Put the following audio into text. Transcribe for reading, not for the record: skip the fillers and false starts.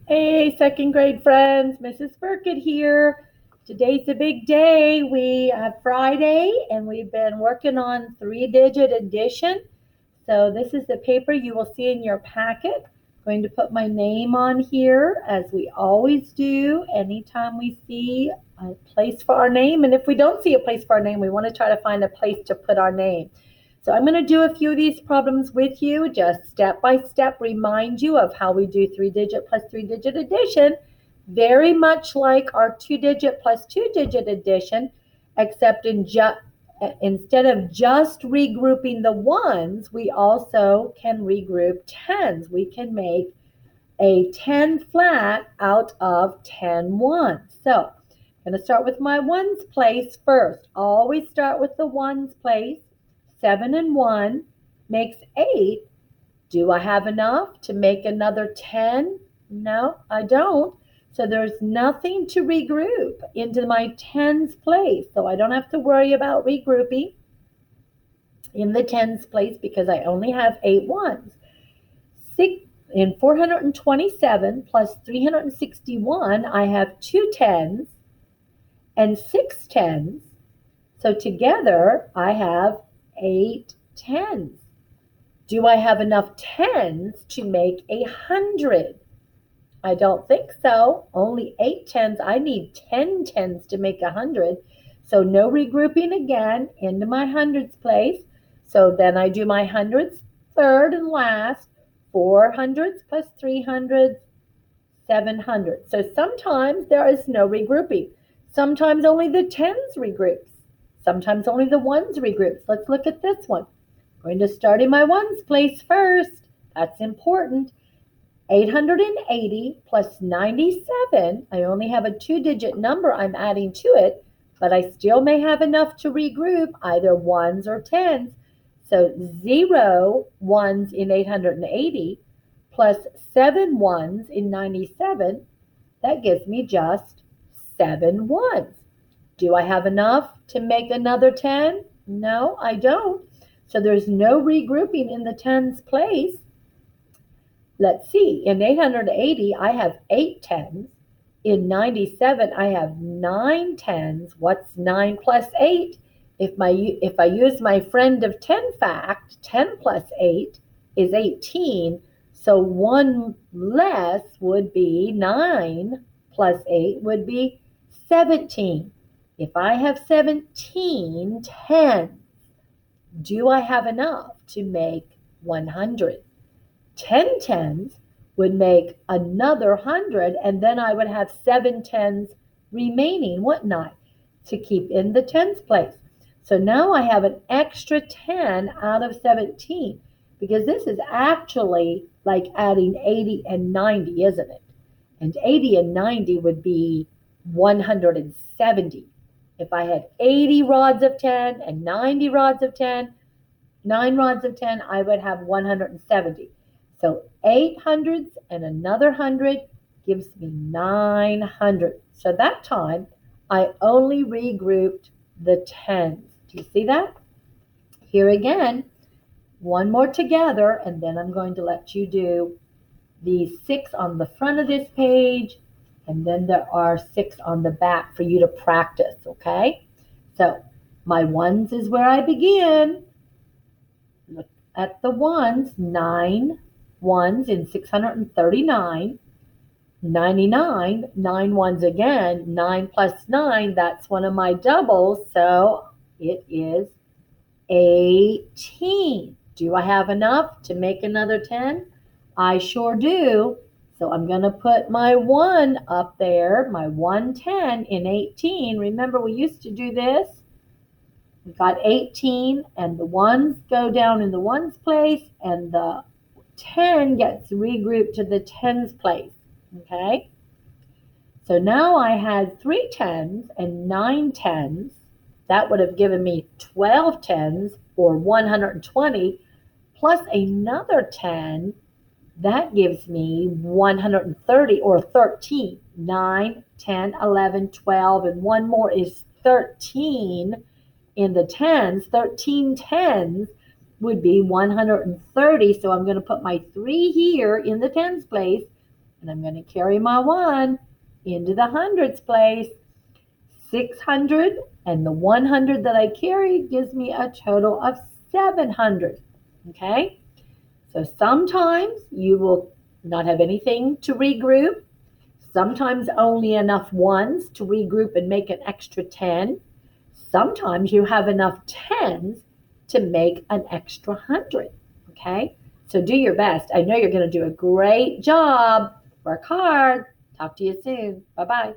Hey, second grade friends, Mrs. Burkett here. Today's a big day. We have Friday and we've been working on three-digit addition. So this is the paper you will see in your packet. I'm going to put my name on here as we always do anytime we see a place for our name. And if we don't see a place for our name, we want to try to find a place to put our name. So I'm going to do a few of these problems with you, just step by step, remind you of how we do three-digit plus three-digit addition, very much like our two-digit plus two-digit addition, except instead of just regrouping the ones, we also can regroup tens. We can make a 10 flat out of 10 ones. So I'm going to start with my ones place first. Always start with the ones place. 7 and 1 makes 8. Do I have enough to make another 10? No, I don't. So there's nothing to regroup into my tens place. So I don't have to worry about regrouping in the tens place because I only have 8 ones. In 427 plus 361, I have 2 tens and 6 tens. So together I have 8 tens. Do I have enough tens to make 100? I don't think so. Only 8 tens. I need 10 tens to make 100. So no regrouping again into my hundreds place. So then I do my hundreds third and last. 400s plus 300s, 700. So sometimes there is no regrouping. Sometimes only the tens regroups. Sometimes only the ones regroups. Let's look at this one. I'm going to start in my ones place first. That's important. 880 plus 97. I only have a two-digit number I'm adding to it, but I still may have enough to regroup either ones or tens. So 0 ones in 880 plus 7 ones in 97, that gives me just 7 ones. Do I have enough to make another 10? No, I don't. So there's no regrouping in the tens place. Let's see, in 880, I have 8 tens. In 97, I have 9 tens. What's 9 plus 8? If I use my friend of 10 fact, 10 plus 8 is 18. So one less would be 9 plus 8 would be 17. If I have 17 tens, do I have enough to make 100? 10 tens would make another 100, and then I would have 7 tens remaining, wouldn't I, to keep in the tens place. So now I have an extra 10 out of 17 because this is actually like adding 80 and 90, isn't it? And 80 and 90 would be 170. If I had 80 rods of 10 and 90 rods of 10, 9 rods of 10, I would have 170. So 8 hundredths and another 100 gives me 900. So that time I only regrouped the tens. Do you see that? Here again, one more together, and then I'm going to let you do the 6 on the front of this page, and then there are 6 on the back for you to practice, okay? So my ones is where I begin. Look at the ones, 9 ones in 639, 99, 9 ones again, 9 plus 9, that's one of my doubles, so it is 18. Do I have enough to make another 10? I sure do. So I'm going to put my 1 up there, my 110 in 18. Remember, we used to do this. We got 18, and the ones go down in the ones place, and the 10 gets regrouped to the tens place. Okay? So now I had 3 tens and 9 tens. That would have given me 12 tens or 120 plus another 10. That gives me 130 or 13. 9, 10, 11, 12, and one more is 13 in the tens. 13 tens would be 130. So I'm going to put my 3 here in the tens place and I'm going to carry my 1 into the hundreds place. 600, and the 100 that I carried gives me a total of 700. Okay? So sometimes you will not have anything to regroup. Sometimes only enough ones to regroup and make an extra 10. Sometimes you have enough tens to make an extra 100. Okay? So do your best. I know you're going to do a great job. Work hard. Talk to you soon. Bye-bye.